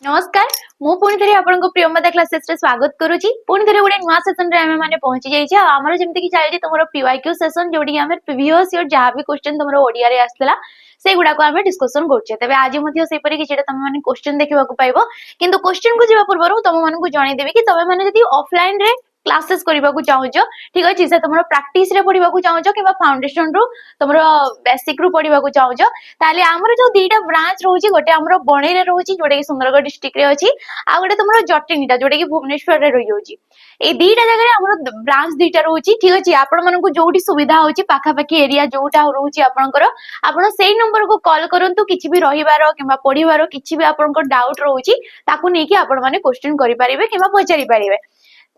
नमस्कार मु पुणी थे आपन प्रियमदा क्लासेस रे स्वागत करूची पुणी थे गोटे नुआ सेशन रे आमे माने पहुंची जाइछे हमर जेमति कि चलजी तमरो पीवाईक्यू सेशन जोडी आमे प्रीवियस ईयर जहां भी क्वेश्चन तमरो ओडिया रे आस्तला से गुडा को आमे डिस्कशन करछे तबे आज मध्ये से परि कि जेटा तमे माने क्वेश्चन देखिबा को पाइबो किंतु क्वेश्चन को जिबा पूर्व तमे माने को जणाई देबे कि तमे माने जदी ऑफलाइन रे क्लासेस करबा को चाहूजो ठीक अछि से तमरो प्रैक्टिस रे पढिबा को चाहूजो किबा फाउंडेशन रो तमरो बेसिक रो पढिबा को चाहूजो ताले हमर जो दीटा ब्रांच रहउची गोटे हमरो बणी रे रहउची जोडे कि सुंदरगढ़ डिस्ट्रिक्ट रे अछि आ गोटे तुमरो जटिनीटा जोटे कि भुवनेश्वर रे रही होची ए दीटा जगह रे हमरो ब्रांच दीटा रहउची ठीक अछि आपण मानन को जोटी सुविधा होची पाखा पाखी एरिया जोटा रहउची आपनकर आपण सेही नंबर को कॉल करंतु किछि भी रहिबारो किबा पढिबारो किछि भी आपनकर डाउट रहउची ताकू नै कि आपण माने क्वेश्चन करि परिबे किबा पचारि परिबे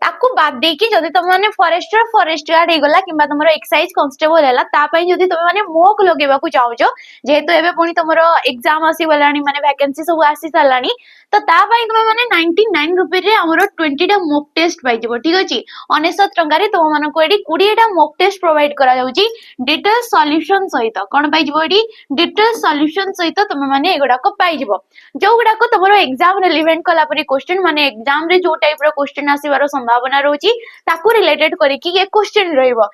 ताकू बाद दे कि जदि तुम माने फॉरेस्ट गार्ड हे गला किबा तुमरो एक्साइज कांस्टेबल हैला ता पई जदि तुम माने मोक लगेबा को चाहूजो जेहेतु एबे पुनी तुमरो एग्जाम आसी गलानी माने वैकेंसी सब आसी सालानी तो ता पई तुम माने 99 रुपए रे हमरो 20 टा मॉक टेस्ट पाइ जबो ठीक अछि 99 टंका रे तुम मानको एडी 20 टा मॉक टेस्ट प्रोवाइड करा जाउची डिटेल सॉल्यूशन सहित कोन पाइ जबो एडी डिटेल सॉल्यूशन सहित तुम माने एगुडा को पाइ जबो जो गुडा को तुमरो एग्जाम रिलेवेंट कला परी क्वेश्चन माने एग्जाम रे जो टाइप रो क्वेश्चन आसीबारो संभावना रहउची ताकू रिलेटेड करी कि ये क्वेश्चन रहइबो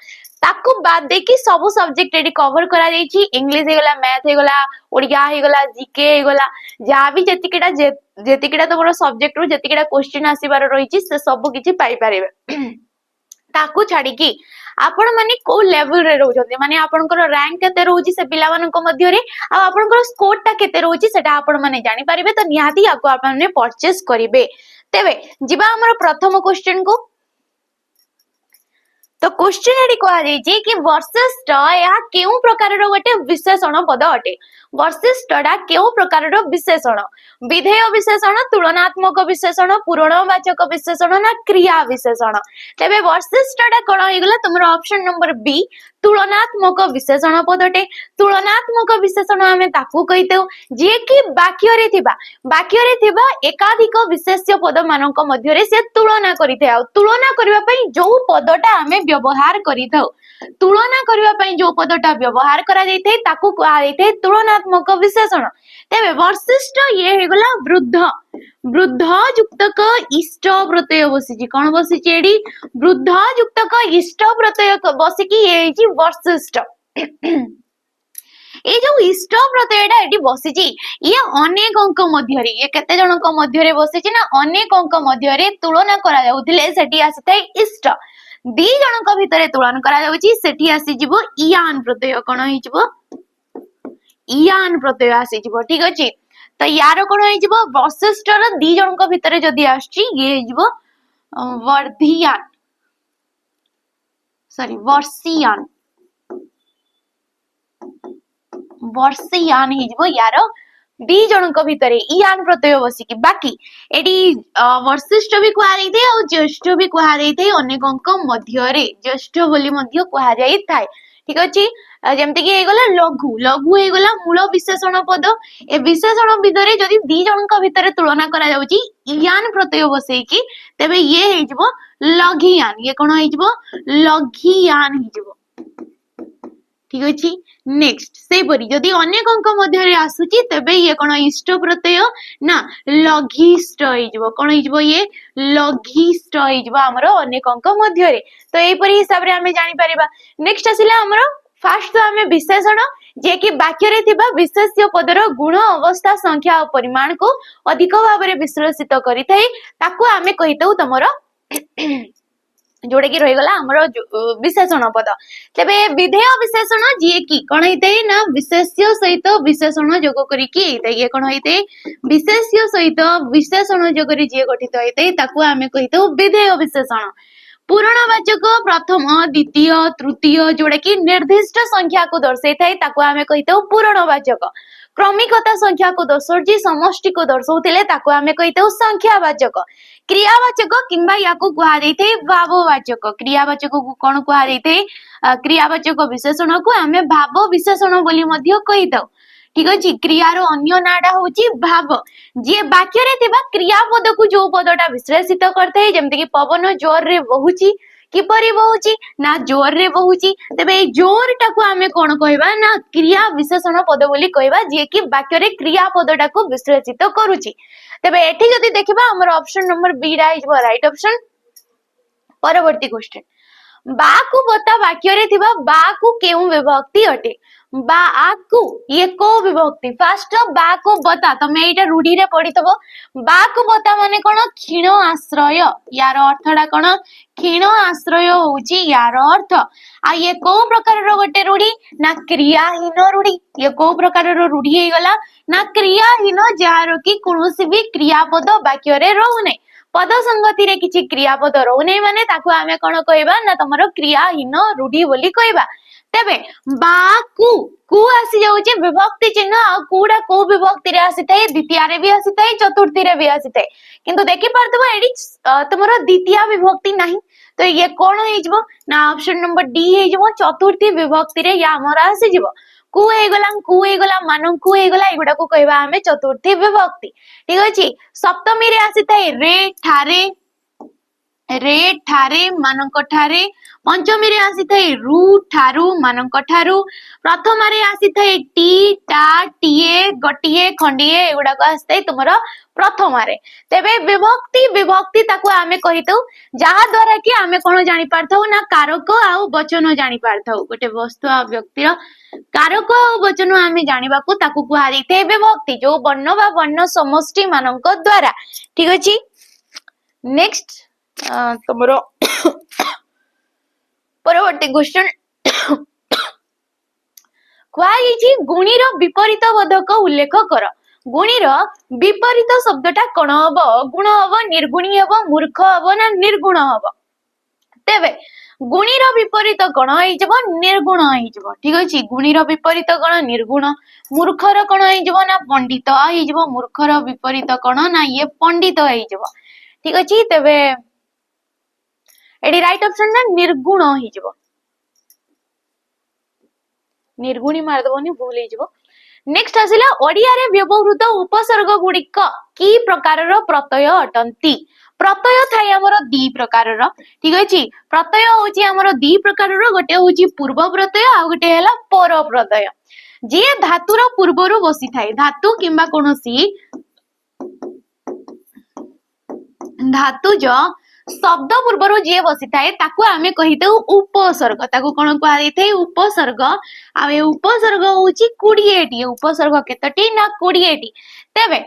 ताकू बाद दे कि सब सब्जेक्ट एडी कवर करा जाईची इंग्लिश हे गला मैथ हे गला ओडिया हे गला जीके हे गला जा भी जेतिकेडा तमरो सब्जेक्ट रो जेतिकेडा क्वेश्चन आसीबारो रहिची से सब किछि पाई पारिबे ताकू छाडी कि आपण माने को लेवल रे रहउछथि माने आपनकर रैंक केते रहउची से पिला मानन को मध्य रे आ आपनकर स्कोर ता केते रहउची सेटा आपण माने जानि पारिबे तो निहाती आको आपण ने परचेस करिवे तेबे जिबा हमर प्रथम क्वेश्चन को तो क्वेश्चन एडी कहा जायछि कि वर्सेस ट या केउ प्रकार रो गोटे विशेषण पद अटे वर्सेस टडा केउ प्रकार रो विशेषण विधेय विशेषण तुलनात्मक विशेषण पूरणवाचक विशेषण ना क्रिया विशेषण तबे वर्सेस टडा कोन होइगला तुमरो ऑप्शन नंबर बी तुलनात्मक विशेषण पदटे तुलनात्मक विशेषण हमें ताकू कहितेउ जे कि वाक्य रे थिबा एकाधिक विशेष्य पद मानक मध्य रे से तुलना करिथे आ तुलना करबा पई जो पदटा हमें व्यवहार करिथौ तुलना करबा पई जो पदटा व्यवहार करा जायथे ताकू कहा जायथे तुलनात्मक विशेषण तेबे वर्शिष्ठ ये हेगला वृद्ध वृद्ध युक्तक इष्ट प्रत्यय बसिची कोन बसिची एडी वृद्ध युक्तक इष्ट प्रत्यय बसिकी एजी वर्शिष्ठ ए जो इष्ट प्रत्ययटा एटी बसिची ये अनेक अंक मध्य रे ये केते जनक मध्य रे बसिची ना अनेक अंक मध्य रे तुलना करा जाउथिले सेठी आसीथाय इष्ट दी जनक भितरे तुलना करा जाउची सेठी आसी जिवो इयान प्रत्यय कोन होई जिवो इयान प्रत्यय आसी जिवो ठीक अछि तो यार कोन होई जिवो वशिष्ठर दी जनक भितरे जदी आछि ये जिवो वर्धियान सॉरी वर्षियान वर्षियान हिजबो यार दी जनक भितरे इयान प्रत्यय बसिकी बाकी एडी वर्शिष्ठ भी कुहा जाई थे और ज्येष्ठ भी कुहा जाई थे अनेक अंक मध्य रे ज्येष्ठ बोली मध्य कुहा जाई थाए ठीक अछि जेमते कि हेगला लघु लघु हेगला मूल विशेषण पद ए विशेषण भितरे जदी दी जनक भितरे तुलना करा जाउची इयान प्रत्यय बसेकी तबे ये हेजबो लघियान ये कोन हेजबो लघियान हेजबो ठीक अछि नेक्स्ट से परी जदी अनेक अंक मध्य रे आसुची तबे ये कोन इष्ट प्रत्यय ना लघिष्ठ हेजबो कोन हेजबो ये लघिष्ठ हेजबो हमरो अनेक अंक मध्य रे तो एई परी हिसाब रे हमें जानि परिबा नेक्स्ट आसिला हमरो फर्स्ट तो हमें विशेषण जे कि वाक्य रे थिबा विशेष्य पदर गुण अवस्था संख्या और परिमाण को अधिक भाव रे विश्लेषित करिथाई ताकू हमें कहितौ तमरो जोड़े की रही गला हमरो विशेषण पद तबे विधेय विशेषण जे की कोन हेते ना विशेष्य सहित विशेषण जोग करी की हेते ये कोन हेते विशेष्य सहित विशेषण जोग करी जे गठित हेते ताकू हमें कहितौ विधेय विशेषण पूरणवाचक प्रथम द्वितीय तृतीय जोड़े की निर्दिष्ट संख्या को दर्शाई थाए ताकू हमें कहितौ पूरणवाचक क्रमिकता संख्या को दर्शाउची समष्टि को दर्शाउथिले ताकू हमें कहितौ संख्यावाचक क्रियावाचक किंबा याको कुहा जायथे भाववाचक क्रियावाचक को कोन कुहा जायथे क्रियावाचक विशेषण को हमें भाव विशेषण बोली मध्य कहितौ ठीक अछि क्रियार अन्य नाडा होची भाव जे वाक्य रे थिबा क्रियापद को जो पदटा विश्लेषित करथे जेमते कि पवन जोर रे बहुची किपरि बहुची ना जोर रे बहुची तबे जोर टाको हमें कोन कहबा ना क्रिया विशेषण पद बोली कहबा जे कि वाक्य रे क्रियापदटा को विश्लेषित करूची तेबे एठी जदि देखिबा हमर ऑप्शन नंबर बी रा इज राइट ऑप्शन। परवर्ती क्वेश्चन बा को बता वाक्य रे थिबा बा को केउ विभक्ति अटे बा को ये को विभक्ति फास्ट बा को बता तमे एटा रूढ़ी रे पढितबो बा को बता माने कोन क्षीण आश्रय यार अर्थडा कोन क्षीण आश्रय होची यार अर्थ आ ये को प्रकार रो गोटे रूढ़ी ना क्रियाहीन रूढ़ी ये को प्रकार रो रूढ़ी हे गला ना क्रियाहीन जार की कोनोसी भी क्रियापद वाक्य रे रहउने पद संगति रे किछि क्रियापद रहउने माने ताको आमे कोन कहबा ना तमरो क्रियाहीन रूढ़ी बोली कहबा तेबे बा कु आसी जाउचे विभक्ति चिन्ह आ कुडा को विभक्ति रे आसी थाए द्वितीय रे भी आसी थाए चतुर्थी रे भी आसी थाए किंतु देखि परतबो एडी तमरो द्वितीय विभक्ति नाही तो ये कोन हे जबो ना ऑप्शन नंबर डी हे जबो चतुर्थी विभक्ति रे या हमरा आसी जबो कु हे गला मानन कु हे गला एगुडा को कहबा हमें चतुर्थी विभक्ति ठीक अछि सप्तमी रे आसी थाए रे ठारे मानक ठारे पंचमी रे आसी थाए रु ठारू मानक ठारू प्रथम रे आसी थाए टी टा टीए गटिए खंडिए एगुडा को आसी थाए तुमरो प्रथम रे तेबे विभक्ति ताको आमे कहितौ जहा द्वारा कि आमे कोन जानि पारथौ ना कारक आ वचन जानि पारथौ गोटे वस्तु आ व्यक्ति रो कारक आ वचन आमे जानिबा को ताको कुहा दैथे विभक्ति जो वर्ण बा वर्ण समष्टि मानक द्वारा ठीक अछि नेक्स्ट तुमरो परवर्ती क्वेश्चन क्वाइछि गुणीर विपरीत बोधक उल्लेख कर गुणीर विपरीत शब्दटा कोन हबो गुण हबो निर्गुणी हबो मूर्ख हबो ना निर्गुण हबो तेबे गुणीर विपरीत कोन होई जबो निर्गुण होई जबो ठीक अछि गुणीर विपरीत कोन निर्गुण मूर्खर कोन होई जबो ना पंडित होई जबो मूर्खर विपरीत कोन ना ये पंडित होई जबो ठीक अछि तेबे एडी राइट ऑप्शन ना निर्गुण होई जबो निर्गुणी मार दबोनी भूल हे जबो नेक्स्ट आसिला ओडिया रे व्यवहृत उपसर्ग गुडिक की प्रकारर प्रत्यय अटंती प्रत्यय थाई हमर दी प्रकारर ठीक अछि प्रत्यय होची हमर दी प्रकारर गोटे होची पूर्व प्रत्यय आ गोटे हला पर प्रत्यय जे धातुर पूर्वरु बसी थाई धातु किंबा कोनोसी धातु जो शब्द पूर्वरु जे बसी थाए ताकू आमे कहिते उपसर्ग ताकू कोन कहै दैथे उपसर्ग आ ए उपसर्ग होची 20 टी उपसर्ग केतटी ना 20 टी तेबे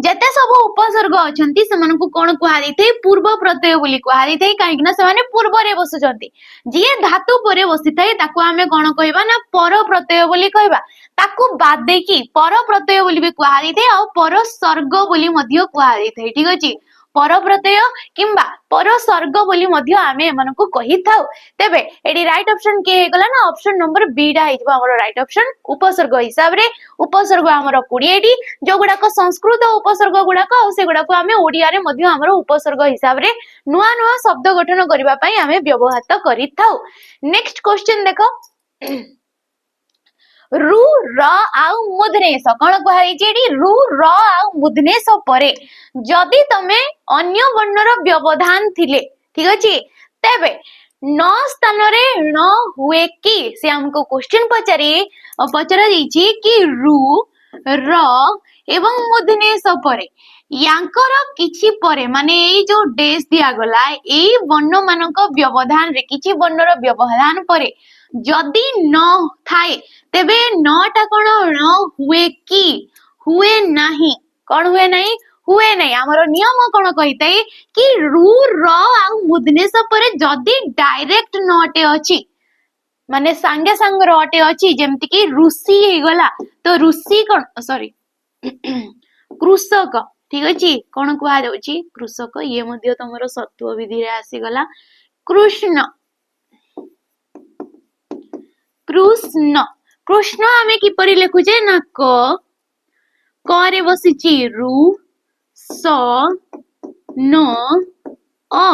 जते सब उपसर्ग अछंती समन को कोन कहै दैथे पूर्व प्रत्यय बोली कहै दैथे काहे कि ना समाने पूर्व रे बसुचंती जे धातु परे बसी थाए ताकू आमे कोन कहबा ना पर प्रत्यय बोली कहबा ताकू बाद दे की पर प्रत्यय बोली भी कहै दैथे आ पर सर्ग बोली मध्य कहै दैथे ठीक अछि पर प्रत्यय किंबा पर सर्ग बोली मध्य आमे एमनको कहि थाउ तेबे एडी राइट ऑप्शन के हे गला ना ऑप्शन नंबर बी डा हिजबो हमर राइट ऑप्शन उपसर्ग हिसाब रे उपसर्ग हमर 20 टी जो गुडा को संस्कृत उपसर्ग गुडा को से गुडा को आमे ओडिया रे मध्य हमर उपसर्ग हिसाब रे नुवा नुवा शब्द गठन करिबा पई आमे व्यवहार करि थाउ नेक्स्ट क्वेश्चन देखो रु र आउ मुधनेश कोन कहै जेडी रु र आउ मुधनेश परे जदि तमे अन्य वर्णर व्यवधान थिले ठीक अछि तेबे न स्थान रे न हुए कि से हमको क्वेश्चन पचरा दैछि कि रु र एवं मुधनेश परे यांकर किछि परे माने ए जो डेस दिया गला ए वर्ण मानक व्यवधान रे किछि वर्णर व्यवधान परे जदि न थाए तेबे नटा कोन न हुए कि हुए नाही कोन हुए नाही हमरो नियम कोन कहितै कि रु र आ मुधनेश परे जदि डायरेक्ट नटे अछि माने संगे संग रटे अछि जेमति कि ऋषि हे गला तो ऋषि कोन सॉरी कृषक ठीक अछि कोन कुआ जाउछि कृषक ये मध्ये तमरो सत्व विधि रे आसी गला कृष्ण कृष्ण कृष्ण आमे किपरि लेखुजे ना क रे बसिछि रु स न अ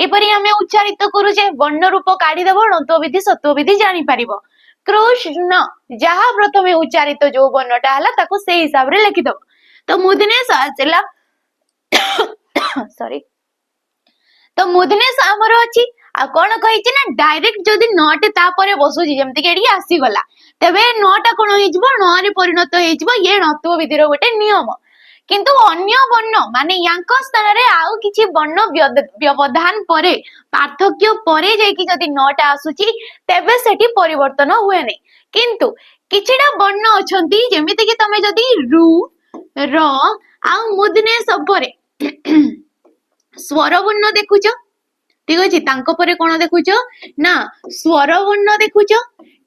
एपरि आमे उच्चारित करूजे वर्ण रूप काढी देबो णत्व विधि सत्व विधि जानि परिबो कृष्ण जहा प्रथमे उच्चारित जो वर्णटा हला ताको से हिसाब रे लिखि दबो तो मुधनेश आचला सॉरी तो मुधनेश हमर अछि आ कोन कहिछि ना डायरेक्ट जदी नट ता परे बसुछि जेमति के एडी आसी गला तबे नटा कोन होइजबो न रे परिणत होइजबो ये णत्व विधिर गोटे नियम किंतु अन्य वर्ण माने यांक स्थान रे आउ किछि वर्ण व्यवधान परे पार्थक्य परे जायकि जदि नटा आसुची तेबे सेठी परिवर्तन हुए नै किंतु किछिटा वर्ण अछंती जेमिति कि तमे जदि रु र आउ मुदने सबरे स्वर वर्ण देखुछ ठीक अछि तांको परे कोन देखुछ ना स्वर वर्ण देखुछ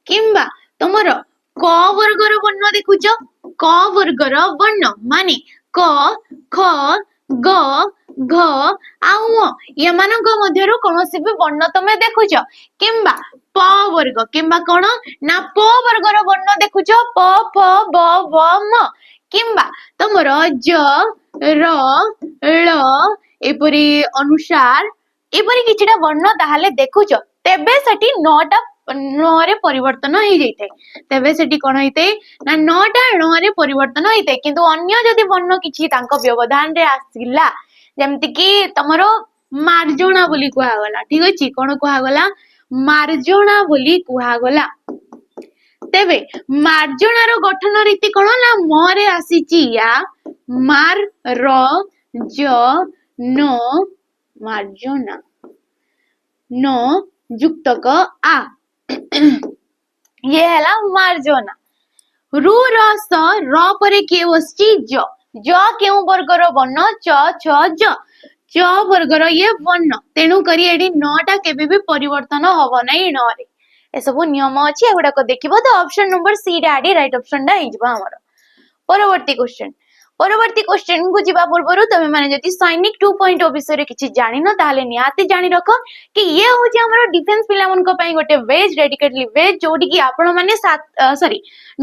किंबा तमर क वर्गर वर्ण देखुछ क वर्गर वर्ण माने क ख ग घ आउ यमानक मध्यरु कोनोसी भी वर्ण तमे देखुछ किंबा प वर्ग किंबा कोन ना प वर्गर वर्ण देखुछ प फ ब व म किंबा तमर ज र ळ एपरी अनुसार एपरी किछिटा वर्ण ताहाले देखुछ तेबे सेठी नटा रे परिवर्तन हो जाइते तेबे सेठी कोन होइते ना नटा रे परिवर्तन होइते किंतु अन्य जदि वर्ण किछि तांको व्यवधान रे आसिला जेमति कि तमरो मार्जोना बोली कुहा गला ठीक अछि कोन कुहा गला मार्जोना बोली कुहा गला तेबे मार्जोना रो गठन रीति कोन ना म रे आसीची या मार र ज न मार्जोना न युक्तक आ ये हैला मार्जोना रु र स र परे के वस्ची ज केउ वर्गर वर्ण च छ च वर्गर ये वर्ण तेणु करी एडी नटा केबे भी परिवर्तन हबो नै न रे ए सब नियम अछि एगुडा को देखिबो तो ऑप्शन नंबर सी डाडी राइट ऑप्शन डा हिजबा हमर परवर्ती क्वेश्चन को जीवा पूर्व तमे माने जति सैनिक 2.0 विषय रे किछि जानि न ताले नियाति जानि रखो कि ये होछि हमर डिफेंस पिला मन को पई गोटे वेज डेडिकेटली वेज जोडी कि आपण माने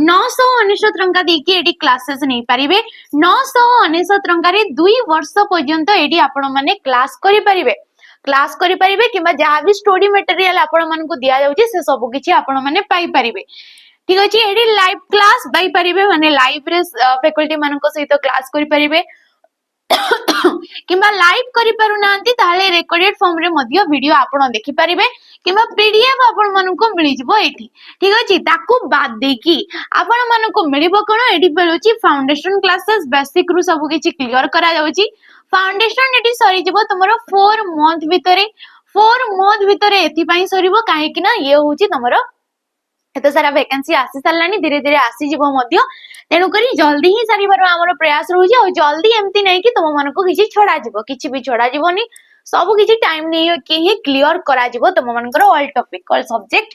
999 टंका देकी एडी क्लासेस नै परिबे 999 टंका रे 2 वर्ष पर्यंत एडी आपण माने क्लास करि परिबे किबा जहा भी स्टडी मटेरियल आपण मन को दिया जाउची से सब किछि आपण माने पाई परिबे ठीक अछि एडी लाइव क्लास पाई परिबे माने लाइव रे फैकल्टी मानन को सहित क्लास करि परिबे किबा लाइव करि पारु नांती ताले रेकॉर्डेड फॉर्म रे मध्ये वीडियो आपण देखि परिबे किबा पीडीएफ आपण मानन को मिलि जिवो एठी ठीक अछि ताकू बाद देकी आपण मानन को मिलिबो कोन एडी मिलुची फाउंडेशन क्लासेस बेसिक रु सब किछि क्लियर करा जाउची फाउंडेशन एडी सरी जिवो तमरो 4 मंथ भितरे एथि पई सरीबो काहे कि ना ये होची तमरो एतो सारा वैकेंसी आसी सालानी धीरे धीरे आसी जीवो मध्य तेणु करी जल्दी ही सारिबार हमर प्रयास रहउची और जल्दी एमती नै कि तुम मन को किछि छोड़ा जीवो किछि भी छोड़ा जीवोनी सब किछि टाइम नै कि ही क्लियर करा जीवो तुम मनकर all topic all subject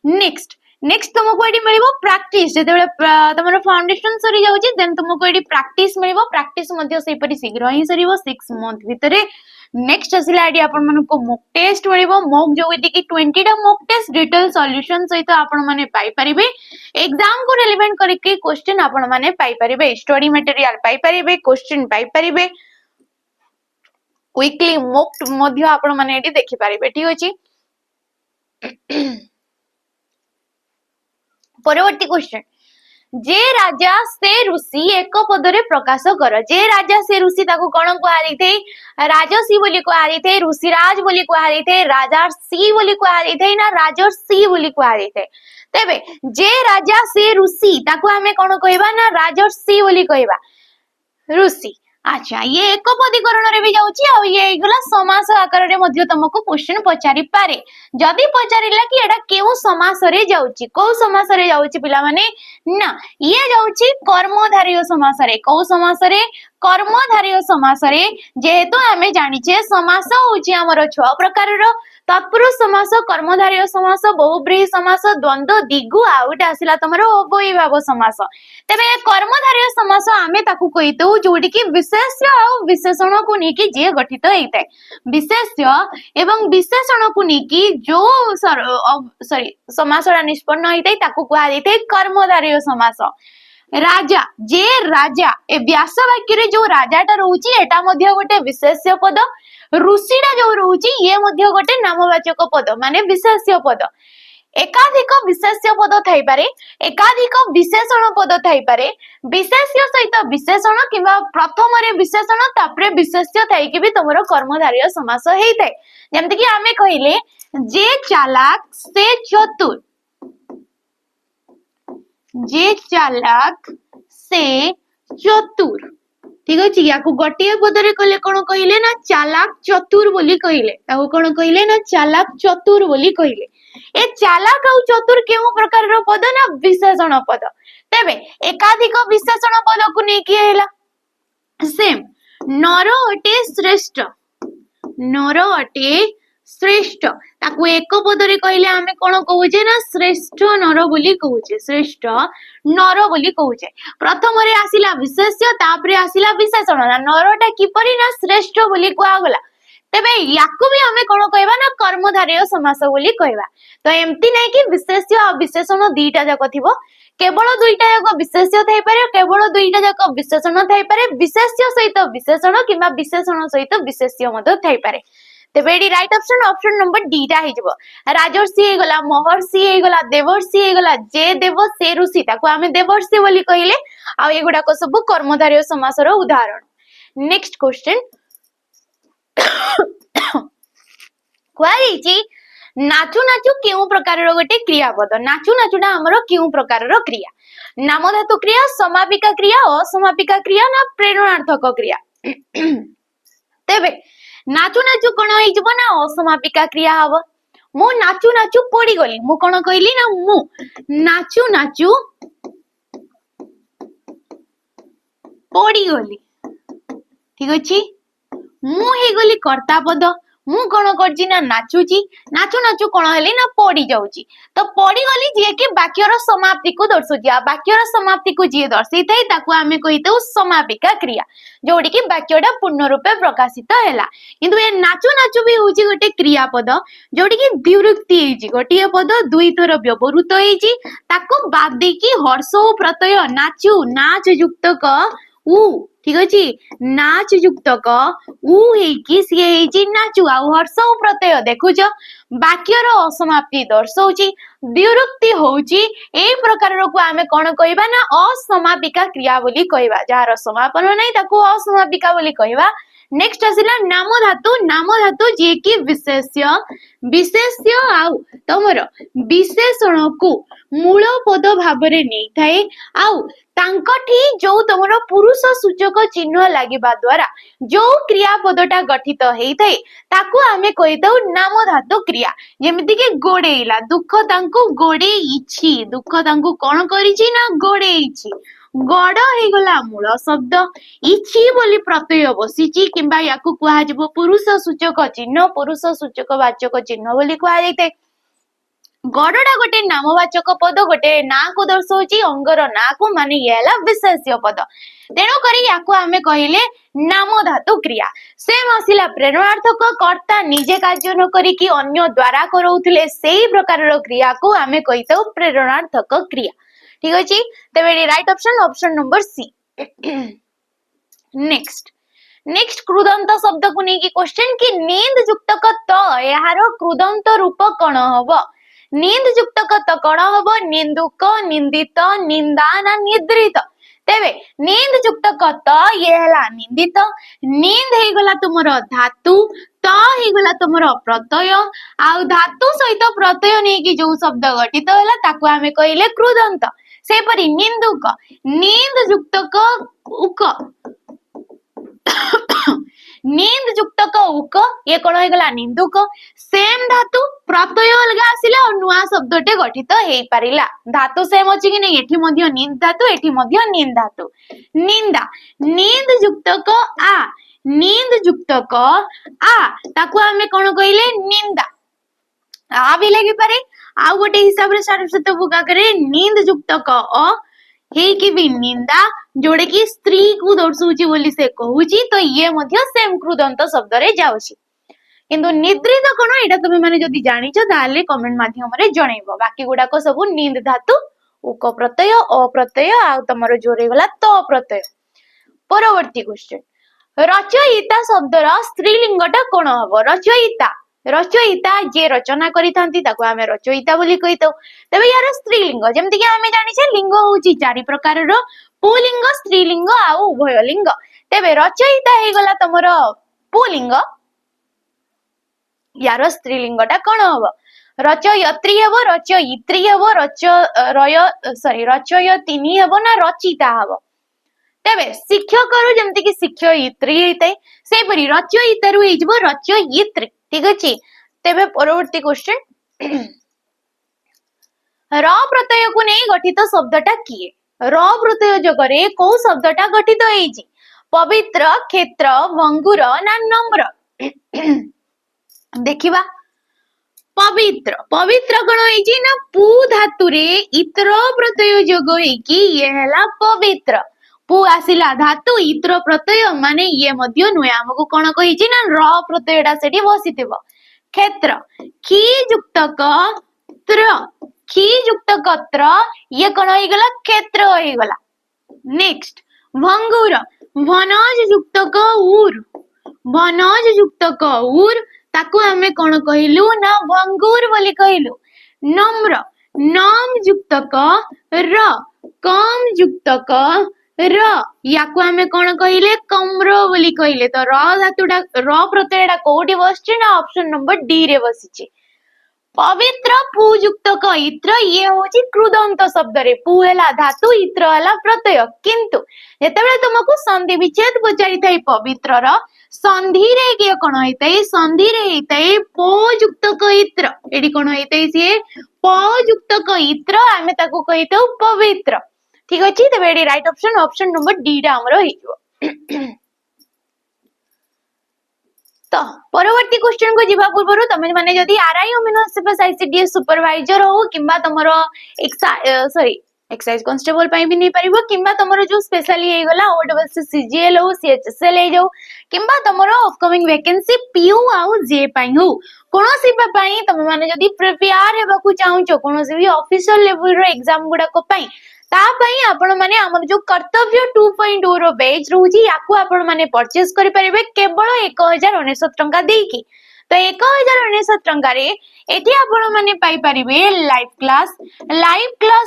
next तुमको एडी मिलिबो प्रैक्टिस जेते बेले तमरो फाउंडेशन सरी जाउची देन तुमको एडी प्रैक्टिस मिलिबो प्रैक्टिस मध्य सेहि परि शीघ्र ही सरीबो 6 मंथ भितरे नेक्स्ट आसिला आडी आपण मन को मॉक टेस्ट मिलिबो मॉक जो एदी कि 20 टा मॉक टेस्ट डिटेल सॉल्यूशन सहित आपण माने पाई परिबे एग्जाम को रिलेवेंट करके क्वेश्चन आपण माने पाई परिबे स्टडी मटेरियल पाई परिबे क्वेश्चन पाई परिबे वीकली मॉक मध्य आपण माने एडी देखि परिबे ठीक अछि परवर्ती क्वेश्चन जे राजा से ऋषि एक पदरे प्रकाश कर जे राजा से ऋषि ताको कोन को आरि थे राजसी बोली को आरि थे ऋषिराज बोली को आरि थे राजर्षि बोली को आरि थे ना राजर्षि बोली को आरि थे तेबे जे राजा से ऋषि ताको हमें कोन कहबा ना राजर्षि बोली कहबा ऋषि अच्छा ये एक पदीकरण रे भी जाउची आ ये गला समास आकार रे मध्ये तुमको क्वेश्चन पचारि पारे जदी पचारिला कि एडा केउ समास रे जाउची को समास रे जाउची पिला माने ना ये जाउची कर्मधारय समास रे को समास रे कर्मधारय समास रे जेहेतु हमें जानिचे समास होची हमर 6 प्रकार रो तत्पुरुष समास कर्मधारय समास बहुब्रीहि समास द्वंद्व दिगु आउट आसिला तमरो अव्ययीभाव समास तेबे कर्मधारय समास आमे ताकू कहितौ जोडी कि विशेष्य और विशेषण को नेकी जे गठित हेइतै विशेष्य एवं विशेषण को नेकी जो सॉरी समासरा निष्पन्न हेइतै ताकू कुहा हेइतै कर्मधारय समास राजा जे राजा ए व्यास वाक्य रे जो राजाटा रहउची एटा मध्ये गोटे विशेष्य पद ऋषिडा जो रहउची ये मध्ये गोटे नामवाचक पद माने विशेष्य पद एकाधिक विशेष्य पद थाई पारे एकाधिक विशेषण पद थाई पारे विशेष्य सहित विशेषण किबा प्रथम रे विशेषण तापरे विशेष्य थाई कि भी तमरो कर्मधारय समास हेइतै जेमति कि आमे कहिले जे चालाक से चतुर जे चालाक से चतुर ठीक अछि याकू गोटिए पदरे कहले कोन कहिले ना चालाक चतुर बोली कहिले ताको कोन कहिले ना चालाक चतुर बोली कहिले ए चालाक आ चतुर केउ प्रकार रो पद ना विशेषण पद तेबे एकाधिक विशेषण पद को नै कि हैला सेम नर अटे श्रेष्ठ नर अटे श्रेष्ठ ताकू एक पदरे कहले आमे कोन कहूजे ना श्रेष्ठ नर बोली कहूजे श्रेष्ठ नर बोली कहूजे प्रथम रे आसिला विशेष्य तापरे आसिला विशेषण ना नरटा किपरि ना श्रेष्ठ बोली कुआ गला तेबे याकू भी हमें कोन कहबा ना कर्मधारय समास बोली कहबा तो एम्ति नै कि विशेष्य आ विशेषण दुईटा जाक थिबो केवल दुईटा जाक विशेष्य थाई पारे केवल दुईटा जाक विशेषण थाई पारे विशेष्य सहित विशेषण किबा विशेषण सहित विशेष्य मते थाई पारे तेबे एडी राइट ऑप्शन नंबर डी टा हे जबो राजर्षि हे गला महर्षि हे गला देवर्षि हे गला जे देव से ऋषि ताको हमें देवर्षि बोली कहिले आ एगुडा को सब कर्मधारय समास रो उदाहरण नेक्स्ट क्वेश्चन क्वाइची नाचु नाचु केउ प्रकार रो गोटे क्रियापद नाचु नाचुडा हमरो केउ प्रकार रो क्रिया नाम धातु क्रिया समापिका क्रिया असमापिका क्रिया ना प्रेरणार्थक क्रिया तेबे नाचु नाचु कोन होई जबो ना असमापिका क्रिया हबो मु नाचु नाचु पड़ी गली मु कोन कहली ना मु नाचु नाचु पड़ी गली ठीक अछि मु हे गली कर्ता पद मु कोन करछि ना नाचुची नाचु नाचु कोन हेली ना पड़ी जाउची तो पड़ी गली जे कि वाक्यर समाप्ति को दर्शुची आ वाक्यर समाप्ति को जे दर्शै थाई ताको हमें कहितौ समापिका क्रिया जोडी कि वाक्यटा पूर्ण रूपे प्रकाशित हैला किंतु ए नाचु नाचु भी होची गोटे क्रियापद जोडी कि द्विरुक्ति हेची गोटिए पद दुई थर व्यवहृत हेची ताको बाद दे कि हर्ष ओ प्रत्यय नाचु नाच युक्त क उ ठीक अछि नाच युक्त क उ हेकी सी हेची नाचु आ हर्ष ओ प्रत्यय देखुछ वाक्यर असमाप्ति दर्शौची द्विरुक्ति होची ए प्रकार रो को आमे कोन कहबा ना असमापिका क्रिया बोली कहबा जार समापन नै ताको असमापिका बोली कहबा नेक्स्ट आसिला नाम धातु जे कि विशेष्य आउ तमरो विशेषण को मूल पद भाबरे नै थाए आउ तांकठी जो तमरो पुरुष सूचक चिन्ह लागिबा द्वारा जो क्रियापदटा गठित हेई थाए ताको आमे कहितौ नाम धातु क्रिया जेमिति के गोडेइला दुख तांको गोडेइछि दुख तांको कोन करिछि ना गोडेइछि गड़ हे गला मूल शब्द इछि बोली प्रत्यय बसिछि किंबा याकू कुहा जबो पुरुष सूचक चिन्ह पुरुष सूचक वाचक चिन्ह बोली कुहा जायते गड़डा गोटे नामवाचक पद गोटे ना को दर्शौची अंगर ना को माने येला विशेष्य पद तेणु करी याकू आमे कहिले नाम धातु क्रिया सेम आसिला प्रेरणार्थक कर्ता निजे कार्य न करी कि अन्य द्वारा करौथिले सेही प्रकार रो क्रिया को आमे कहितौ प्रेरणार्थक क्रिया ठीक अछि तबे right option number C next कृदंत शब्द को नै कि क्वेश्चन कि नींद युक्त क त यार कृदंत रूप कोन हबो नींद युक्त क त कोन हबो निंदुक निंदित निंदाना निद्रित तेबे नींद युक्त क त ये हला निंदित नींद हे गला तुमरो धातु त हे गला तुमरो प्रत्यय आ धातु सहित प्रत्यय नै कि जो शब्द गठित हला ताको हमें कहिले कृदंत से परि निंदुक नींद युक्त क उक नींद युक्त क उक ये कोन हे गला निंदुक सेम धातु प्रत्यय अलगा आसिला और नुआ शब्दटे गठित हेई पारिला धातु सेम अछि कि नै एठी मध्य नींद धातु एठी मध्य नींद धातु निंदा नींद युक्त क आ नींद युक्त क आ ताको हमें कोन कहिले निंदा आ भी लगी पारे आ गोटे हिसाब रे सारस्वत बुका करे नींद युक्त क अ हे कि भी निंदा जोड़े कि स्त्री को दर्शौची बोली से कहूची तो ये मध्य सेम कृदंत शब्द रे जाउची किंतु निद्रित कोन एटा तुमे माने जदी जानिचो ताले कमेंट माध्यम रे जणैबो बाकी गुडा को सब नींद धातु उक प्रत्यय अ प्रत्यय आ तमरो जोरे गला त प्रत्यय परवर्ती क्वेश्चन रचयिता शब्दर स्त्रीलिंगटा कोन हबो रचयिता जे रचना करिथांती ताको हमें रचयिता बोली कहितो तबे यार स्त्रीलिंग जेमति कि हमें जानिछे लिंग होउची चारि प्रकार रो पुलिंग स्त्रीलिंग आ उभय लिंग तबे रचयिता हे गला तमरो पुलिंग यार स्त्रीलिंगटा कोन हबो रचयत्री हबो रचयित्री हबो रचयतिनी हबो ना रचिता हबो तेबे शिक्षक रु जेमति कि शिक्षयित्री हेतै से परि रचयिता रु हेजबो रचयित्री ठीक अछि तेबे परवर्ती क्वेश्चन र प्रत्यय को नहीं गठित शब्दटा किए र प्रत्यय जगरे को शब्दटा गठित हेछि पवित्र क्षेत्र भंगुर ना नम्र देखिबा पवित्र पवित्र कौन होइछि ना पु धातु रे इत्र प्रत्यय जोग होइकि ये हैला पवित्र पु आसिला धातु इत्र प्रत्यय माने ये मध्य नुए हमको कोन कहिछि ना र प्रत्ययटा सेठी बसिथिबो क्षेत्र खी युक्त क त्र खी युक्त कत्र ये कोन होई गला क्षेत्र होई गला नेक्स्ट भंगुर भनज युक्त क उर भनज युक्त क उर ताकू हमें कौन कहलु ना भंगुर बोली कहलु नम्र नम युक्त क र कम युक्त क र याकू हमें कौन कहले कम्र बोली कहले तो र धातुटा र प्रत्ययटा कोठी बसछि ना ऑप्शन नंबर डी रे बसिछि पवित्र पु युक्त क इत्र ये होछि कृदंत शब्द रे पु हैला धातु इत्र हैला प्रत्यय किंतु जेतेबेले तुमको संधि विच्छेद पचारि थाई पवित्र र संधि रे के कोन होइतै संधि रे हेतै प युक्त क इत्र एडी कोन होइतै से प युक्त क इत्र आमे ताको कहितौ पवित्र ठीक अछि तबे एडी राइट ऑप्शन नंबर डी टा हमरो हेइजो तो परवर्ती क्वेश्चन को जीवा पूर्व तुम मैंने जदि आरआई म्यूनिसिपल आईसीडीएस सुपरवाइजर हो किंबा तुमरो सॉरी एक्साइज कांस्टेबल पई भी नहीं परिबो किंबा तुमरो जो स्पेशली हे गला ओडब्ल्यूसी सीजीएल हो सीएचएसएल हे जाऊ किंबा तुमरो अपकमिंग वैकेंसी पीयू आउ जे पई हो कोनोसी पई तुम माने जदि प्रिपेयर हेबा को चाहूचो कोनोसी भी ऑफिशियल लेवल रो एग्जाम गुडा को पई ता पई आपण माने हमर जो कर्तव्य 2.0 रो बैच रहूची याकू आपण माने परचेस करि परिबे केवल 1099 टंका देकी तो 1099 टंका रे एठी आपण माने पाई परिबे लाइव क्लास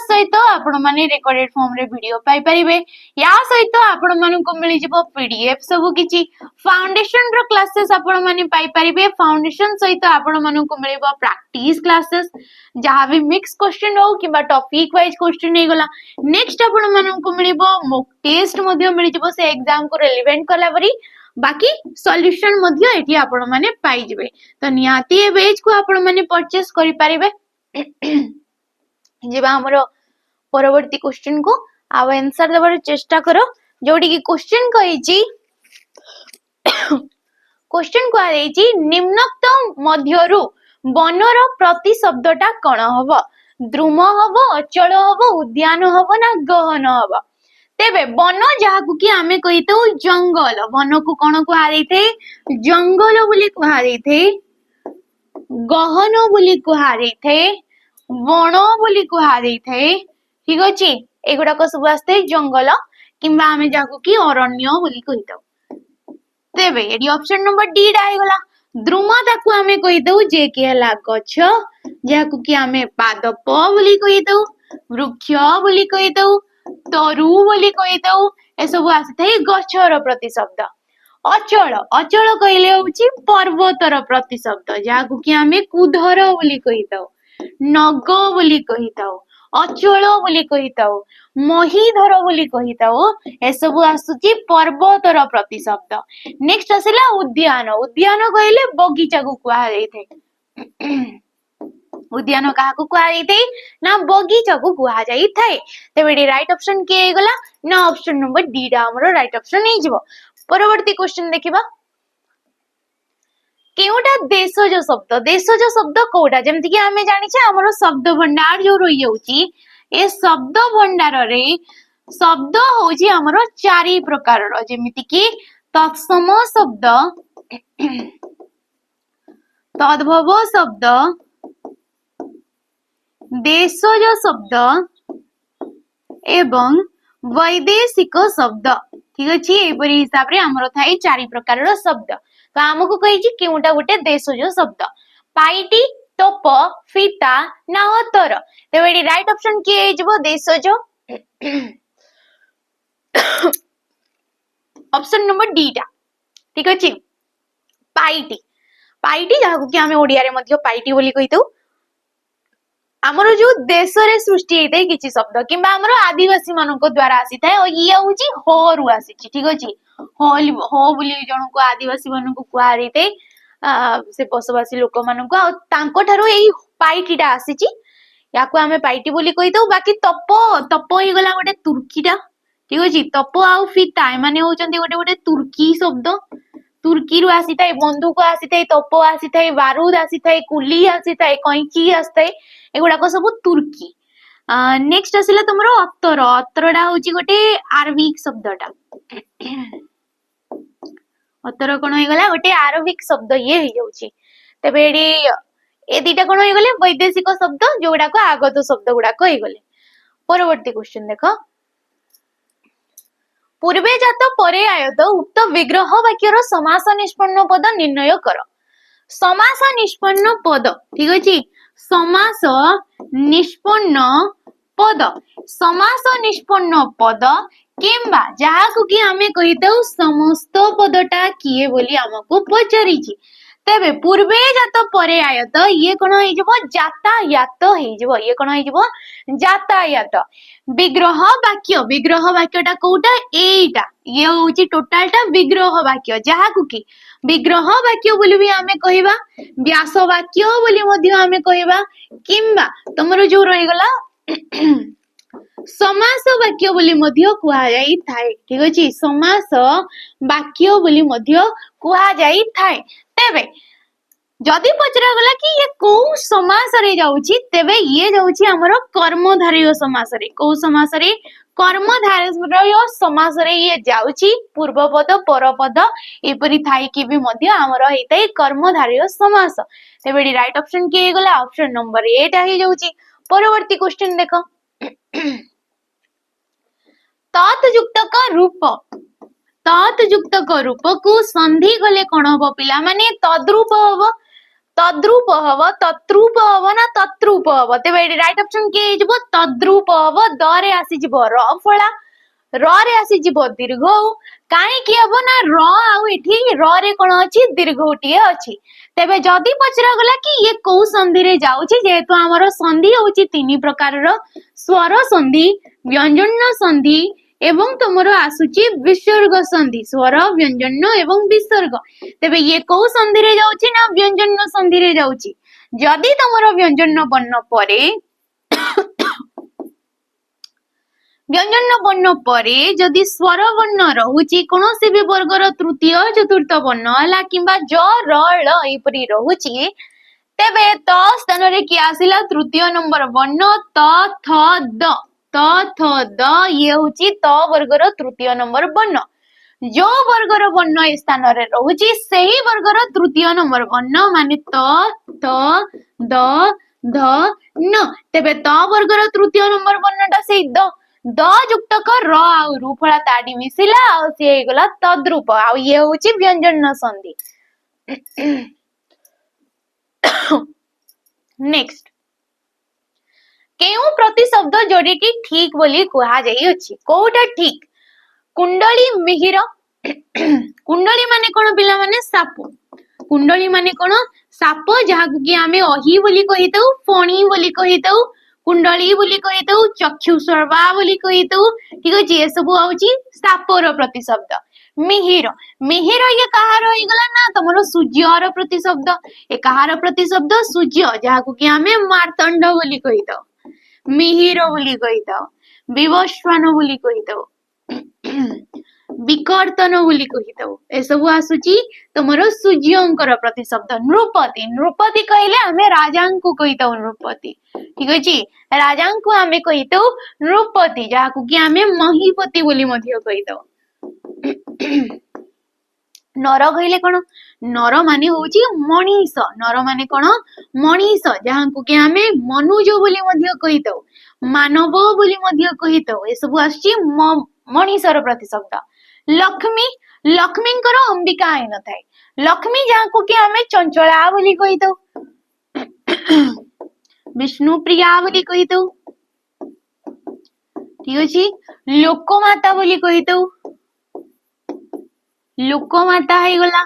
सहित आपण माने रिकॉर्डेड फॉर्म रे वीडियो पाई परिबे या सहित आपण माने को मिलि जिवो पीडीएफ सब किछि फाउंडेशन रो क्लासेस आपण माने पाई परिबे फाउंडेशन सहित आपण माने को मिलिबो प्रैक्टिस क्लासेस जहां भी मिक्स क्वेश्चन हो किबा टॉपिक वाइज क्वेश्चन हे गला नेक्स्ट आपण माने को मिलिबो मॉक टेस्ट मध्ये मिलि जिवो से एग्जाम को रिलेवेंट कला परी बाकी सॉल्यूशन मध्ये एठी आपण माने पाई जिवे तो नियाती ए पेज को आपण माने परचेस करि परिबे जेबा हमरो परवर्ती क्वेश्चन को आ आंसर देबार चेष्टा करो जोडी की क्वेश्चन कहिची क्वेश्चन को आइची निम्नोक्त मध्यरु बनर प्रति शब्दटा कोन हबो द्रुम हबो अचल हबो उद्यान हबो ना गहन हबो तेबे वन जहाकू कि आमे कहितो जंगल वन को कोन को हारिथे जंगल बोली को हारिथे गहन बोली को हारिथे वन बोली को हारिथे ठीक अछि एगुडा को सब आस्ते जंगल किंबा आमे जहाकू कि अरण्य बोली कहितो तेबे एडी ऑप्शन नंबर डी रा आइगला द्रुम ताकू आमे कहितो जे के हला गछ जहाकू कि आमे पादप बोली कहितो वृक्ष बोली कहितो तरु बोली कहितो ए सब आसीथै गछर प्रतिशब्द अचल अचल कहले होची पर्वतर प्रतिशब्द जाकू कि हमें कुधर बोली कहितो नग बोली कहितो अचल बोली कहितो महीधर बोली कहितो ए सब आसुची पर्वतर प्रतिशब्द नेक्स्ट आसिला उद्यान उद्यान कहले बगीचा को कुआ जाइथे उद्यान काहाकू कुआ जाइथे ना बगीचा को कुआ जाइथे तेबेडी राइट ऑप्शन के गला ना ऑप्शन नंबर डी रा हमरो राइट ऑप्शन नै जिवो परवर्ती क्वेश्चन देखिबा केउटा देशज शब्द कोउटा जेमति कि हमें जानि छै हमरो शब्द भंडार जो रहि जाउची ए शब्द भंडार रे शब्द होची हमरो चारि प्रकार रो जेमिति कि तत्सम शब्द तद्भव शब्द देशज शब्द एवं वैदेशिक शब्द ठीक अछि एपरि हिसाब रे हमरो थाई चारि प्रकार रो शब्द तो हमको कहि कि केउटा गोटे देशज शब्द पाइटी टोप फीता ना हतर तेबेडी राइट ऑप्शन के हेजबो देशज ऑप्शन नंबर डी टा ठीक अछि पाइटी पाइटी जाको कि हमें ओडिया रे मध्य पाइटी बोली कहितौ ଆମର ଯୋଉ ଦେଶରେ ସୃଷ୍ଟି ହେଇଥାଏ କିଛି ଶବ୍ଦ କିମ୍ବା ଆମର ଆଦିବାସୀ ମାନଙ୍କ ଦ୍ୱାରା ଆସିଥାଏ ଆଉ ଇଏ ହଉଛି ହ ରୁ ଆସିଛି ଠିକ ଅଛି ହ ବୋଲି ଜଣକୁ ଆଦିବାସୀ ମାନଙ୍କୁ କୁହାଯାଇଥାଏ ସେ ବସବାସୀ ଲୋକମାନଙ୍କୁ ଆଉ ତାଙ୍କ ଠାରୁ ଏଇ ପାଇଟିଟା ଆସିଛି ୟାକୁ ଆମେ ପାଇଟି ବୋଲି କହିଥାଉ ବାକି ତପ ତପ ହେଇଗଲା ଗୋଟେ ତୁର୍କୀଟା ଠିକ ଅଛି ତପ ଆଉ ଫିତା ଏମାନେ ହଉଛନ୍ତି ଗୋଟେ ଗୋଟେ ତୁର୍କୀ ଶବ୍ଦ ତୁର୍କୀରୁ ଆସିଥାଏ ବନ୍ଧୁକ ଆସିଥାଏ ତପ ଆସିଥାଏ ବାରୁଦ ଆସିଥାଏ କୁଲି ଆସିଥାଏ କଇଁଚି ଆସିଥାଏ ଏଗୁଡାକ ସବୁ ତୁର୍କୀ ନେକ୍ସଟ ଆସିଲା ତମର ଅତର ଅତରଟା ହଉଛି ଗୋଟେ ଆରବିକ ଶବ୍ଦଟା ଅତର କଣ ହେଇଗଲା ଗୋଟେ ଆରବିକ ଶବ୍ଦ ଇଏ ହେଇଯାଉଛି ତେବେ ଏଠି ଏ ଦିଟା କଣ ହେଇଗଲେ ବୈଦେଶିକ ଶବ୍ଦ ଯୋଉଗୁଡାକ ଆଗତ ଶବ୍ଦ ଗୁଡାକ ହେଇଗଲେ ପରବର୍ତ୍ତୀ କ୍ୱେଶ୍ଚନ ଦେଖ पूर्वे जात परे आयत उक्त विग्रह वाक्यर समास निष्पन्न पद निर्णय कर समास निष्पन्न पद ठीक अछि समास निष्पन्न पद समास निष्पन्न पद किंबा जहाकु कि आमे कहितौ समस्त पदटा किए बोली हमकु पचारिछि तेबे पूर्वे जात परे आयत ये कोन होई जबो जातायात होई जबो ये कोन होई जबो जातायात विग्रह वाक्यटा कोउटा एटा ये होउची टोटलटा विग्रह वाक्य जहाकु कि विग्रह वाक्य बोली भी आमे कहिबा व्यास वाक्य बोली मध्य आमे कहिबा किंबा तमरो जो रहि गला समास वाक्य बोली मध्य कुहा जाई थाए ठीक अछि समास वाक्य बोली मध्य कुहा जाई थाए तेबे जदि पचरा गला कि ये को समास रे जाउची तेबे ये जाउची हमरो कर्मधारय समास रे को समास रे कर्मधारय समास रे ये जाउची पूर्व पद पर पद एपरि थाई कि भी मध्य हमरो हेतै कर्मधारय समास तेबे राइट ऑप्शन के गला ऑप्शन नंबर 8 आ जाउची परवर्ती क्वेश्चन देखो तत्युक्तक रूप तत्युक्तक रूप को संधि गले कोन हबो पिला माने तद्रूप हबो तद्रूप हबो तत्रूप हबो ना तत्रूप हबो तेबे राइट ऑप्शन के जबो तद्रूप हबो द रे आसी जबो र फळा र रे आसी जबो दीर्घ काहे कि हबो ना र आउ एठी र रे कोन अछि दीर्घटिए अछि तेबे जदि पचरा गला कि ये को संधि रे जाउची जेहेतु हमरो संधि होची तीन प्रकार रो स्वर संधि व्यंजन संधि एवं तुमरो आसुची विसर्ग संधि स्वर व्यंजन एवं विसर्ग तेबे ये को संधि रे जाउची ना व्यंजन संधि रे जाउची जदि तुमरो व्यंजन वर्ण परे व्यंजन वर्ण परे जदि स्वर वर्ण रहुची कोनोसी भी वर्गर तृतीय चतुर्थ वर्ण हला किंबा ज र ळ एपरि रहुची तेबे त स्थान रे कि आसिला तृतीय नंबर वर्ण त थ द ये होची त वर्गर तृतीय नंबर वर्ण जो वर्गर वर्ण स्थान रे रहुची सेही वर्गर तृतीय नंबर वर्ण माने त द ध न तेबे त वर्गर तृतीय नंबर वर्णटा सेही द युक्तक र आउ रु फळा ताडी मिसिला आउ से हेगला तद्रूप आउ ये होची व्यंजन संधि नेक्स्ट केउ प्रतिशब्द जोड़ी की ठीक बोली कुहा जाई अछि कोउटा ठीक कुंडली मिहिर कुंडली माने कोन पिला माने साप कुंडली माने कोन साप जहा कि आमे अही बोली कहितौ फणी बोली कहितौ कुंडली बोली कहितौ चक्षु सर्वा बोली कहितौ ठीक अछि ए सब आउची सापर प्रतिशब्द मिहिर मिहिर ये कहार होई गला ना तमरो सूर्यर प्रतिशब्द ए कहार प्रतिशब्द सूर्य जहा कि आमे मार्तंड बोली कहितौ मिहिर बोली कहितौ विवस्वान बोली कहितौ विकर्तन बोली कहितौ ए सब आसुची तमरो सूर्यंकर प्रतिशब्द नृपति नृपति कहले हमें राजांको कहितौ नृपति ठीक अछि राजांको हमें कहितौ नृपति जाहाकु कि हमें महीपति बोली मध्य कहितौ नर कहले कोन नर माने होची मनीष नर माने कोन मनीष जाहाकु कि हमें मनुज बोली मध्य कहितौ मानव बोली मध्य कहितौ ए सब आछि मनीषर प्रतिशब्द लक्ष्मी लक्ष्मींकर अंबिका आइ न थाए लक्ष्मी जाहाकु कि हमें चंचला बोली कहितौ विष्णु प्रिया बोली कहितौ ठीक अछि लोकमाता बोली कहितौ लोकमाता हे गला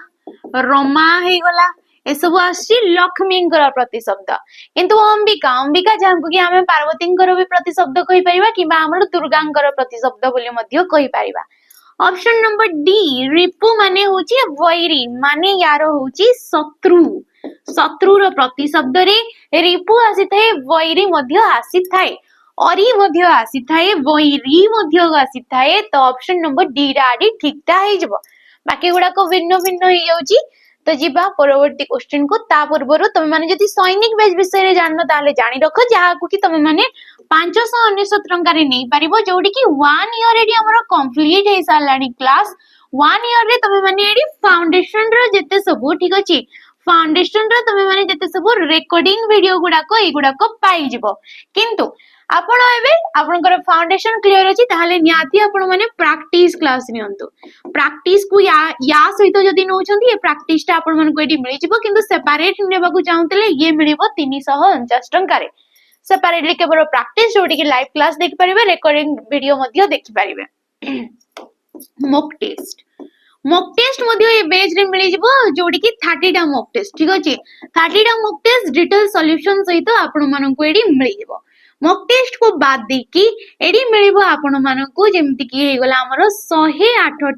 रमा हे गला ए सब आसी लक्ष्मींकर प्रतिशब्द किंतु अंबिका अंबिका जहां कि आमे पार्वतींकर भी प्रतिशब्द कहि परिबा किबा हमर दुर्गांकर प्रतिशब्द बोली मध्य कहि परिबा। ऑप्शन नंबर डी रिपु माने होची वैरी माने यार होची शत्रु शत्रुर प्रतिशब्द रे रिपु आसी थाए वैरी मध्य आसी थाए अरी मध्य आसी थाए वैरी मध्य आसी थाए तो ऑप्शन नंबर डी राडी ठीकटा हे जबो बाकी गुडा को भिन्न भिन्न हे जाउची। तो जीवा परवर्ती क्वेश्चन को ता पूर्व तुम माने जदि सैनिक बेच विषय रे जाननो ताले जानि रखो जहा को कि तुम माने 599 टंका रे नै परिबो जोडी कि 1 ईयर एडी हमर कंप्लीट हे सालानी क्लास 1 ईयर रे तुम माने एडी फाउंडेशन रो जते सब ठीक अछि फाउंडेशन रो तुम माने जते सब रिकॉर्डिंग वीडियो गुडा को ए गुडा को पाई जिवो किंतु आपण एबे आपनकर फाउंडेशन क्लियर अछि ताहाले न्याती आपण माने प्रैक्टिस क्लास नियंतु प्रैक्टिस को या सहित जदि नउछंती ए प्रैक्टिस ता आपण मन को एडी मिलि जिवो किंतु सेपरेट नेबा को चाहूतले ये मिलिबो 349 टंका रे सेपरेटली केवल प्रैक्टिस जोडी कि लाइव क्लास देख परिबे रिकॉर्डिंग वीडियो मध्ये देख परिबे। मॉक टेस्ट मध्ये ए पेज रे मिलि जिवो जोडी कि 30 टा मॉक टेस्ट ठीक अछि 30 टा मॉक टेस्ट डिटेल सॉल्यूशन सहित आपण मन को एडी मिलि जिवो। मॉक टेस्ट को बाद दे कि एडी मिलिबो आपण मानकू जेमति कि हे गला हमर 108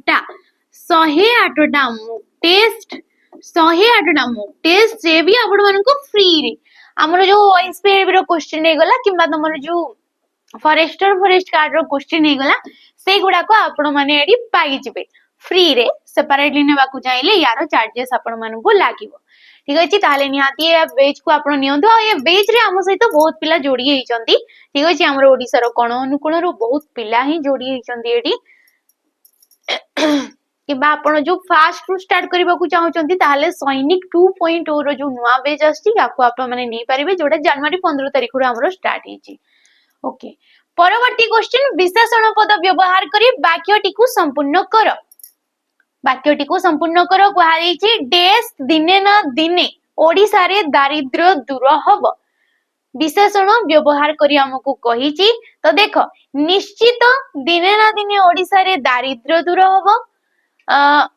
टा मॉक टेस्ट जे भी आपण मानकू फ्री रे हमर जो ओएसपीआई रो क्वेश्चन हे गला किबा तमर जो फॉरेस्ट कार्ड रो क्वेश्चन हे गला से गुडा को आपण माने एडी पाई जिवे फ्री रे सेपरेटली नेबा को चाहिले यारो चार्जेस आपण मानकू लागिवो ठीक अछि ताले निहाती ए बेच को आपण नियंतो आ ए बेच रे हम सहित बहुत पिला जोडी हेचंती ठीक अछि हमर ओडिसा रो कोण अनुकोण रो बहुत पिला ही जोडी हेचंती एडी किबा आपण जो फास्ट रु स्टार्ट करबा को चाहउचंती ताले सैनिक 2.0 रो जो नुवा बेच आछि याको आपण माने नै परिबे जोडा जनवरी 15 तारिख रो हमरो स्टार्ट हेची ओके। परवर्ती क्वेश्चन विशेषण पद व्यवहार करी वाक्यटी को संपूर्ण कर वाक्यटी को संपूर्ण कर कुहाଯାଇଛି डेस दिने ना दिने ओडिसा रे दारिद्र्य दूर हब विशेषण व्यवहार करी हमकु कहिछि तो देखो निश्चित दिने ना दिने ओडिसा रे दारिद्र्य दूर हब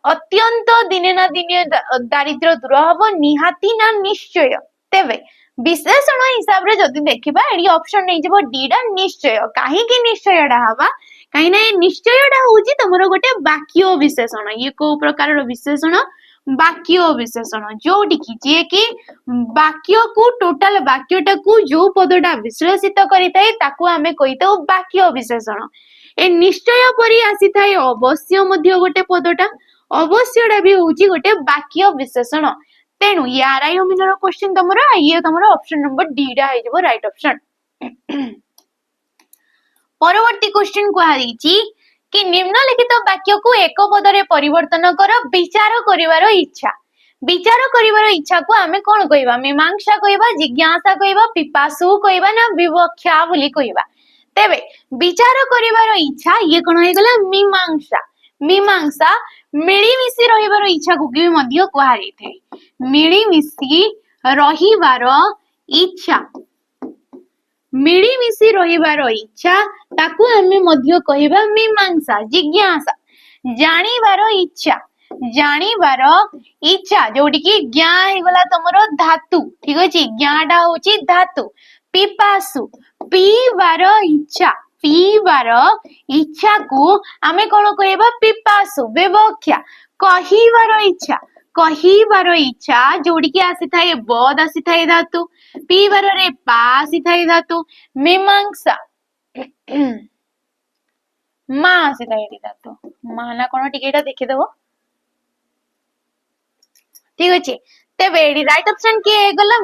अत्यंत दिने ना दिने दारिद्र्य दूर हब निहाती ना निश्चय तेबे विशेषण हिसाब रे जदि देखिबा एडी ऑप्शन नै जबो डी डा निश्चय काहे कि निश्चय डा हवा काहे ना निश्चय डा होची तमरो गोटे वाक्य विशेषण ये को प्रकार रो विशेषण वाक्य विशेषण जोडी कि जे कि वाक्य को टोटल वाक्यटा को जो पदटा विश्लेषित करितै ताको हमें कहितो वाक्य विशेषण ए निश्चय परि आसीथाय अवश्य मध्य गोटे पदटा अवश्यडा भी होची गोटे वाक्य विशेषण तेनु यार आई मिनर क्वेश्चन तमरो ये तमरो ऑप्शन नंबर डी डा हे जबो राइट ऑप्शन। परवर्ती क्वेश्चन को हाईची कि निम्नलिखित वाक्य को एक पद रे परिवर्तन कर विचार करिवार इच्छा को हमें कोन कहबा मीमांसा कहबा जिज्ञासा कहबा पिपासु कहबा ना विवक्षा बोली कहबा तेबे विचार करिवार इच्छा ये कोन हे गला मीमांसा मिलीमिशी रहिबार इच्छा को कि मध्य कहा जाय मिलीमिशी रहिबार इच्छा ताकू हमें मध्य कहबा मीमांसा जिज्ञासा जानिबार इच्छा जोडी कि ज्ञा हे गला तमरो धातु ठीक अछि ज्ञाटा होची धातु पिपासु पीबार इच्छा को हमें कोन कहबा पिपासु विवक्षा कहिबार इच्छा जोडी कि आसी थाए बद आसी थाए धातु पीबार रे पा आसी थाए धातु मीमांसा मा आसी थाए धातु माना कोन टिकेटा देखि देबो ठीक अछि तेबे राइट ऑप्शन के गला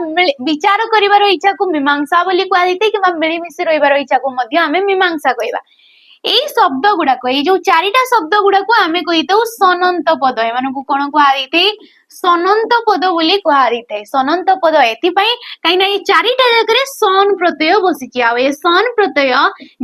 विचार करिवार इच्छा को मीमांसा बोली कहै दैते कि मिलीमिशी रहिबार इच्छा को मध्य हमें मीमांसा कहबा एई शब्द गुडा को ए जो चारिटा शब्द गुडा को हमें कहितौ सनंत पद ए मानको कोन को आइते सनंत पद बोली कहै दैते सनंत पद एति पई काइना ए चारिटा जगह सन प्रत्यय बसिछि आ ए सन प्रत्यय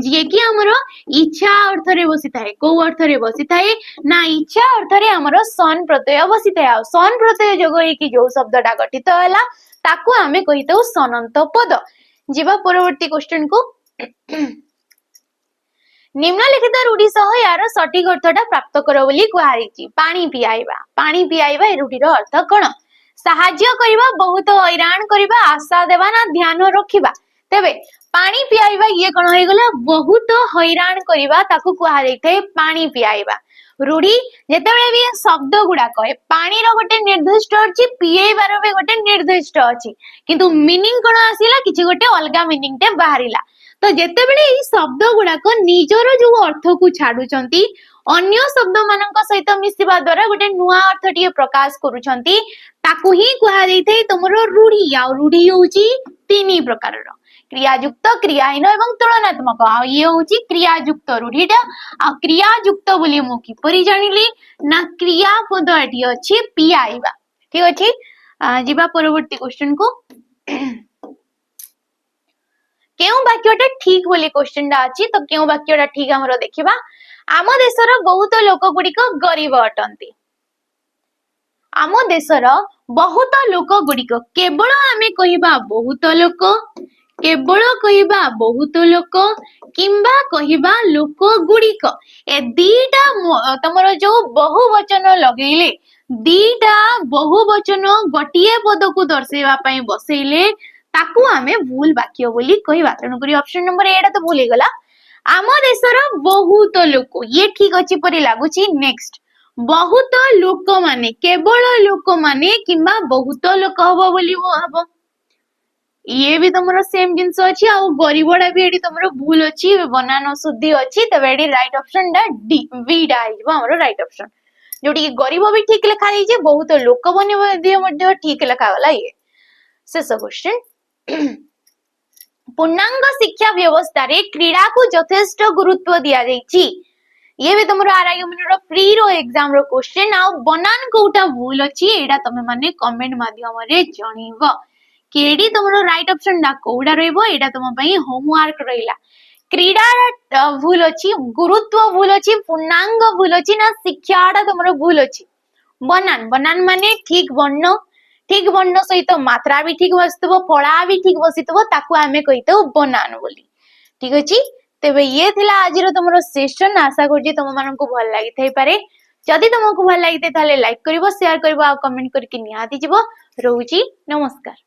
जे कि हमरो इच्छा अर्थ रे बसि थाए को अर्थ रे बसि थाए ना इच्छा अर्थ रे हमरो सन प्रत्यय बसि थाए आ सन प्रत्यय जगह ए कि जो शब्दटा गठित हला ताको हमें कहितौ सनंत पद जीवा परवर्ती क्वेश्चन को निम्नलिखित रूढ़ी सह यार सठिक अर्थटा प्राप्त कर बोली कुहाईची पानी पियाइबा ए रूढ़ीर अर्थ कोन साहाଯ୍य करिबा बहुत हैरान करिबा आशा देवा ना ध्यान रखिबा तेबे पानी पियाइबा ये कौन हो गला बहुत हैरान करिबा ताकू कुहा जाइथे पानी पियाइबा रूढ़ी जेतेबेले भी शब्द गुडा कहे पानी रो गोटे निर्दिष्ट अछि पियेबार भी गोटे निर्दिष्ट अछि किंतु मीनिंग कोन आसीला किछि गोटे अलगा मीनिंग टे बाहरिला तो जेतेबेले ई शब्द गुडा को निजरो जो अर्थ को छाडुचंती अन्य शब्द मानक सहित मिसिबा द्वारा गोटे नुआ अर्थ टिए प्रकाश करूचंती ताकू ही कुहा जाइथे तुमरो रूढ़ी आ रूढ़ी होउची तीनी प्रकार रो क्रियायुक्त क्रियाहीन एवं तुलनात्मक ये होउची क्रियायुक्त रूढ़ीटा आ क्रियायुक्त बोली मु किपरि जानिली ना क्रियापद एटी अछि पियाइबा ठीक अछि जिबा परवर्ती क्वेश्चन को केउ वाक्यटा ठीक बोली क्वेश्चनटा अछि तो केउ वाक्यटा ठीक हमरो देखिबा आम देशर बहुत लोक गुड़िक गरीब अटंती आम देशर बहुत लोक गुड़िक केवल आमे कहिबा बहुत लोक केवल कहिबा बहुत लोक किंबा कहिबा लोक गुड़िक ए दीटा तमरो जो बहुवचन लगेले दीटा बहुवचन गोटिए पद को दर्शेवा पई बसेले ताकू आमे भूल वाक्य बोली कहिबा तेनु करी ऑप्शन नंबर एटा तो भूल गला आम देशर बहुत लोक ये ठीक अछि परि लागुची नेक्स्ट बहुत लोक माने केवल लोक माने किंबा बहुत लोक हबो बोली हबो ये भी तुमरो सेम जिंस अछि आ गरीबडा भी एडी तुमरो भूल अछि बनान शुद्धि अछि तबे एडी राइट ऑप्शन डा डी बी डा आइबो हमरो राइट ऑप्शन जोटी गरीब भी ठीक लिखा जाई जे बहुत लोक बने मध्ये मध्ये ठीक लिखा गला ये शेष क्वेश्चन पूर्णांग शिक्षा व्यवस्था रे क्रीड़ा को यथेष्ट गुरुत्व दिया जाईची ये भी तुमरो आरआईएम रो फ्री रो एग्जाम रो क्वेश्चन आ बनान कोटा भूल अछि एडा तमे माने कमेंट माध्यम रे जणीबो केडी तुमरो राइट ऑप्शन डा कोडा रहइबो एडा तुम पई होमवर्क रहिला क्रीड़ा भूल अछि गुरुत्व भूल अछि पूर्णांग भूल अछि ना शिक्षाडा तुमरो भूल अछि बनान बनान माने ठीक वर्ण सहित मात्रा भी ठीक बसतबो फळा भी ठीक बसितबो ताकू आमे कहितो बनान बोली ठीक अछि तेबे ये थिला आजिरो तुमरो सेशन आशा करजी तुम माननको भल लागि थई पारे जदि तुमको भल लागि ताले लाइक करिवो शेयर करिवो आ कमेंट करके निहाती जिवो रहउची नमस्कार।